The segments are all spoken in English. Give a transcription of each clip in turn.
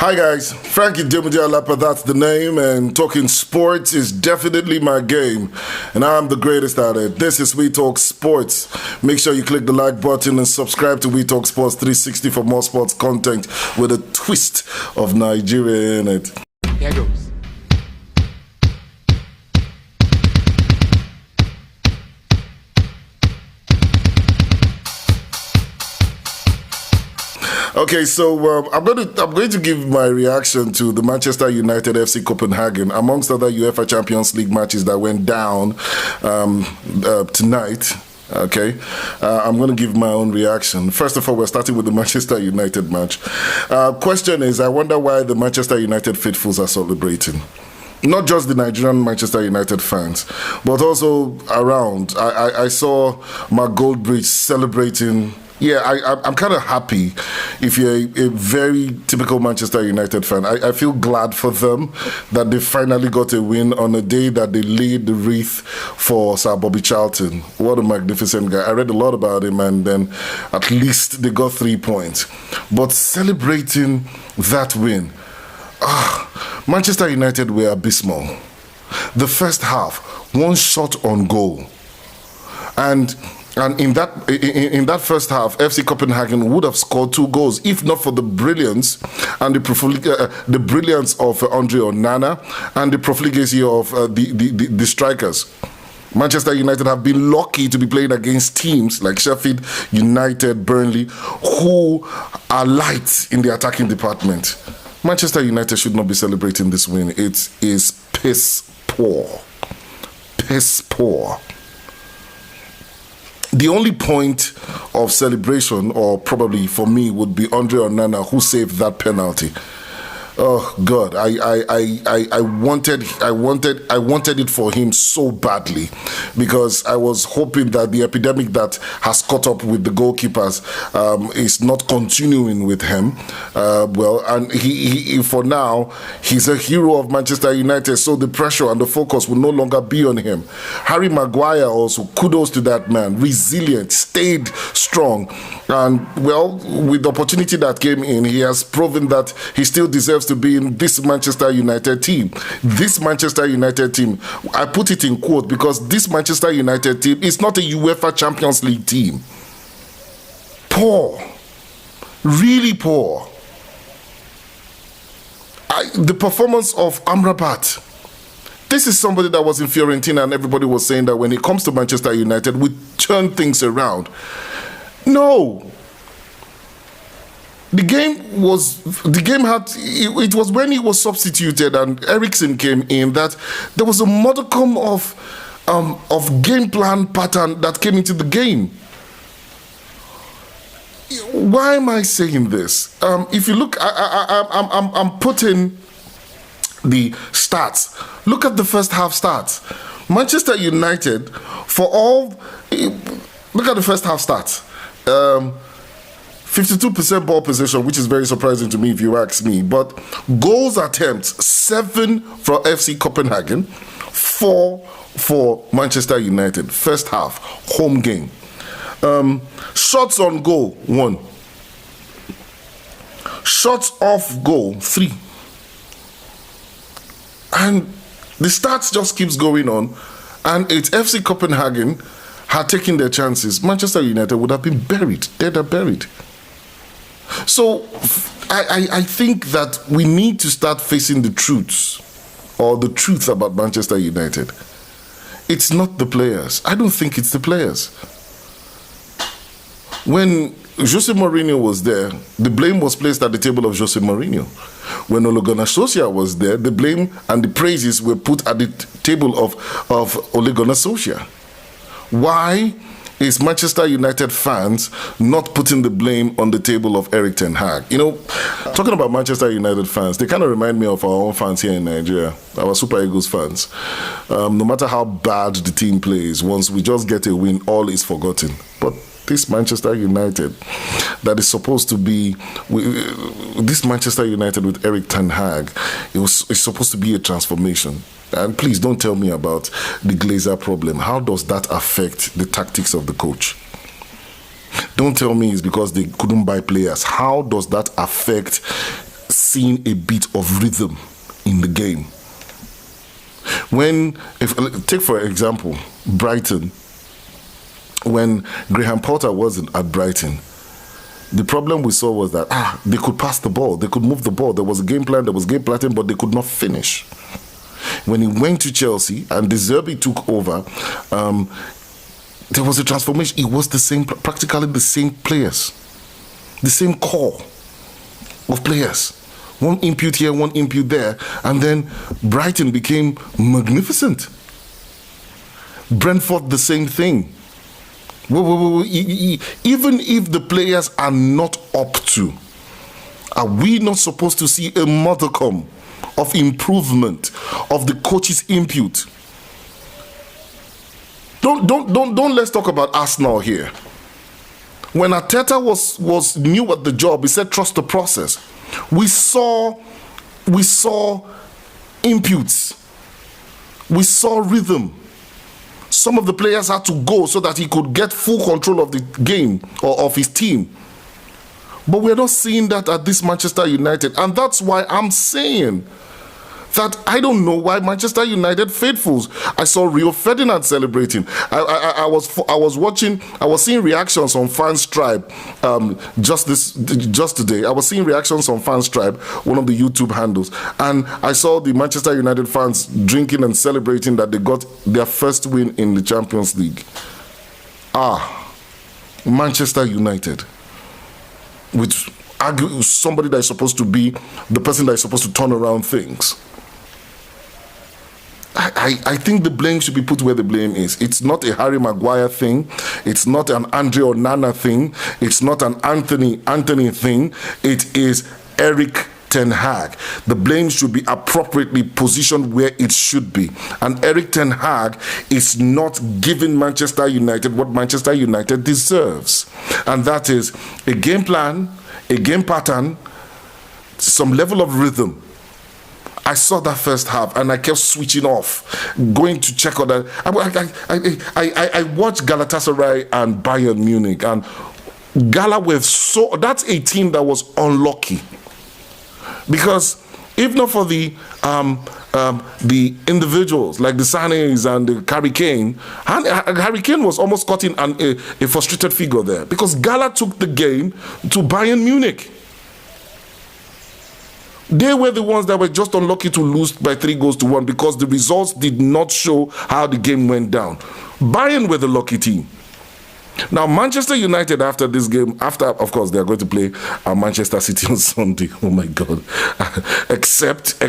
Hi guys, Frankie Dimudialapa, that's the name, and talking sports is definitely my game, and I'm the greatest at it. This is We Talk Sports. Make sure you click the like button and subscribe to We Talk Sports 360 for more sports content with a twist of Nigeria in it. Here goes. Okay, so I'm going to give my reaction to the Manchester United FC Copenhagen, amongst other UEFA Champions League matches that went down tonight. Okay, I'm going to give my own reaction. First of all, we're starting with the Manchester United match. Question is, I wonder why the Manchester United faithfuls are celebrating. Not just the Nigerian Manchester United fans, but also around. I saw Mark Goldbridge celebrating. Yeah, I'm kind of happy if you're a very typical Manchester United fan. I feel glad for them that they finally got a win on a day that they laid the wreath for Sir Bobby Charlton. What a magnificent guy. I read a lot about him, and then at least they got 3 points. But celebrating that win, Manchester United were abysmal. The first half, one shot on goal. And in that first half, FC Copenhagen would have scored 2 goals if not for the brilliance and the brilliance of Andre Onana and the profligacy of the strikers. Manchester United have been lucky to be playing against teams like Sheffield United, Burnley, who are light in the attacking department. Manchester United should not be celebrating this win. It is piss poor. Piss poor. The only point of celebration, or probably for me, would be Andre Onana, who saved that penalty. Oh God, I wanted it for him so badly, because I was hoping that the epidemic that has caught up with the goalkeepers is not continuing with him. And he for now, he's a hero of Manchester United, so the pressure and the focus will no longer be on him. Harry Maguire also, kudos to that man, resilient, stayed strong, and well, with the opportunity that came in, he has proven that he still deserves to be in this Manchester United team. This Manchester United team, I put it in quote because this Manchester United team is not a UEFA Champions League team. Poor. Really poor. The performance of Amrabat. This is somebody that was in Fiorentina, and everybody was saying that when it comes to Manchester United, we turn things around. No. It was when he was substituted and Eriksen came in that there was a modicum of game plan pattern that came into the game. Why am I saying this? If you look, I'm putting the stats. Look at the first half stats. Manchester United, look at the first half stats. 52% ball possession, which is very surprising to me if you ask me. But goals attempts, 7 for FC Copenhagen, 4 for Manchester United. First half, home game. Shots on goal, 1. Shots off goal, 3. And the stats just keeps going on. And it's FC Copenhagen had taken their chances. Manchester United would have been buried, dead and buried. So I think that we need to start facing the truths, or the truth about Manchester United. It's not the players. I don't think it's the players. When Jose Mourinho was there, the blame was placed at the table of Jose Mourinho. When Ole Gunnar Solskjaer was there, the blame and the praises were put at the table of Ole Gunnar Solskjaer. Why is Manchester United fans not putting the blame on the table of Erik Ten Hag? You know, talking about Manchester United fans, they kind of remind me of our own fans here in Nigeria, our Super Eagles fans. No matter how bad the team plays, once we just get a win, all is forgotten. But this Manchester United that is supposed to be, this Manchester United with Erik Ten Hag, it's supposed to be a transformation. And please don't tell me about the Glazer problem. How does that affect the tactics of the coach? Don't tell me it's because they couldn't buy players. How does that affect seen a bit of rhythm in the game. Take for example, Brighton. When Graham Potter wasn't at Brighton, the problem we saw was that they could pass the ball, they could move the ball. There was a game plan, there was game planning, but they could not finish. When he went to Chelsea and De Zerbi took over, there was a transformation. It was practically the same players, the same core of players. One input here, one input there, and then Brighton became magnificent. Brentford, the same thing. Even if the players are not up to, are we not supposed to see a modicum of improvement of the coach's input? Don't let's talk about Arsenal here. When Arteta was new at the job, he said trust the process. We saw inputs. We saw rhythm. Some of the players had to go so that he could get full control of the game or of his team. But we're not seeing that at this Manchester United. And that's why I'm saying that I don't know why Manchester United faithfuls. I saw Rio Ferdinand celebrating. I was seeing reactions on Fans Tribe just today. I was seeing reactions on Fans Tribe, one of the YouTube handles, and I saw the Manchester United fans drinking and celebrating that they got their first win in the Champions League. Manchester United, which argue somebody that is supposed to be the person that is supposed to turn around things. I think the blame should be put where the blame is. It's not a Harry Maguire thing. It's not an Andre Onana thing. It's not an Anthony thing. It is Erik Ten Hag. The blame should be appropriately positioned where it should be. And Erik Ten Hag is not giving Manchester United what Manchester United deserves. And that is a game plan, a game pattern, some level of rhythm. I saw that first half and I kept switching off, going to check on that. I watched Galatasaray and Bayern Munich, and that's a team that was unlucky. Because if not for the individuals like the Sanes and the Harry Kane was almost caught in a frustrated figure there, because Gala took the game to Bayern Munich. They were the ones that were just unlucky to lose by 3-1 because the results did not show how the game went down. Bayern were the lucky team. Now, Manchester United after this game, of course, they are going to play Manchester City on Sunday. Oh my God. Except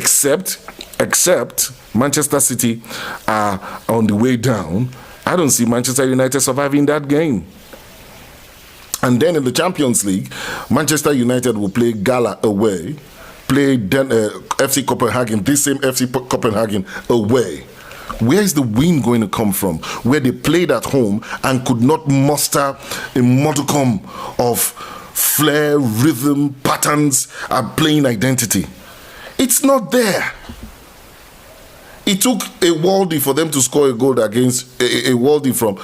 Manchester City are on the way down. I don't see Manchester United surviving that game. And then in the Champions League, Manchester United will play Gala away, play FC Copenhagen, this same FC Copenhagen away. Where is the win going to come from? Where they played at home and could not muster a modicum of flair, rhythm, patterns, and playing identity. It's not there. It took a worldie for them to score a goal against a worldie from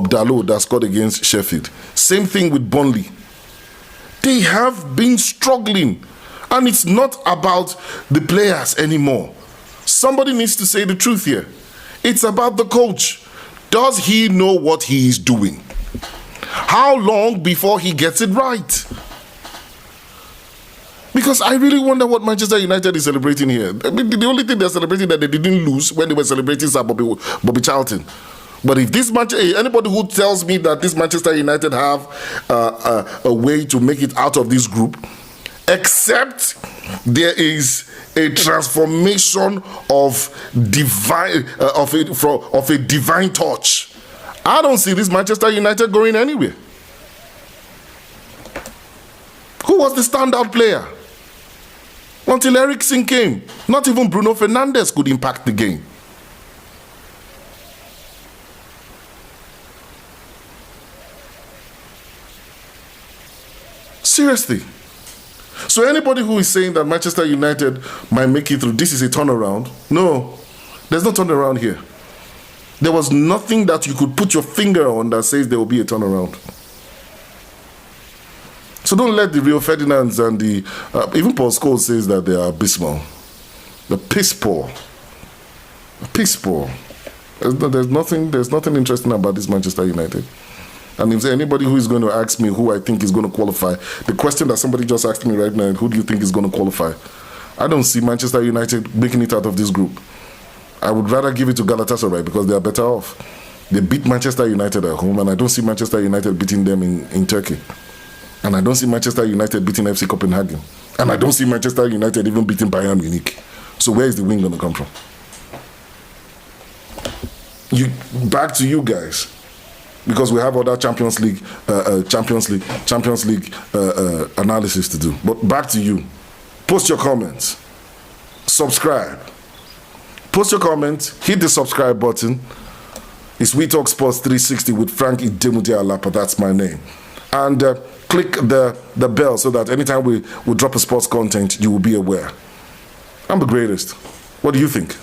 Dalot that scored against Sheffield. Same thing with Burnley. They have been struggling. And it's not about the players anymore. Somebody needs to say the truth here. It's about the coach. Does he know what he is doing? How long before he gets it right? Because I really wonder what Manchester United is celebrating here. I mean, the only thing they're celebrating that they didn't lose when they were celebrating Sir Bobby Charlton. But if this match, anybody who tells me that this Manchester United have a way to make it out of this group, except there is a transformation of divine of a divine touch, I don't see this Manchester United going anywhere. Who was the standout player? Until Eriksen came, not even Bruno Fernandes could impact the game. Seriously. So anybody who is saying that Manchester United might make it through, this is a turnaround. No, there's no turnaround here. There was nothing that you could put your finger on that says there will be a turnaround. So don't let the Rio Ferdinands and the even Paul Scholes says that they are abysmal. The piss poor. Piss poor. There's nothing interesting about this Manchester United. And if there's anybody who is going to ask me who I think is going to qualify, the question that somebody just asked me right now, who do you think is going to qualify? I don't see Manchester United making it out of this group. I would rather give it to Galatasaray because they are better off. They beat Manchester United at home, and I don't see Manchester United beating them in Turkey. And I don't see Manchester United beating FC Copenhagen. And I don't see Manchester United even beating Bayern Munich. So where is the win going to come from? Back to you guys. Because we have other Champions League analysis to do. But back to you. Post your comments. Subscribe. Post your comments. Hit the subscribe button. It's We Talk Sports 360 with Frank Idemude Alapa. That's my name. And click the bell so that anytime we drop a sports content, you will be aware. I'm the greatest. What do you think?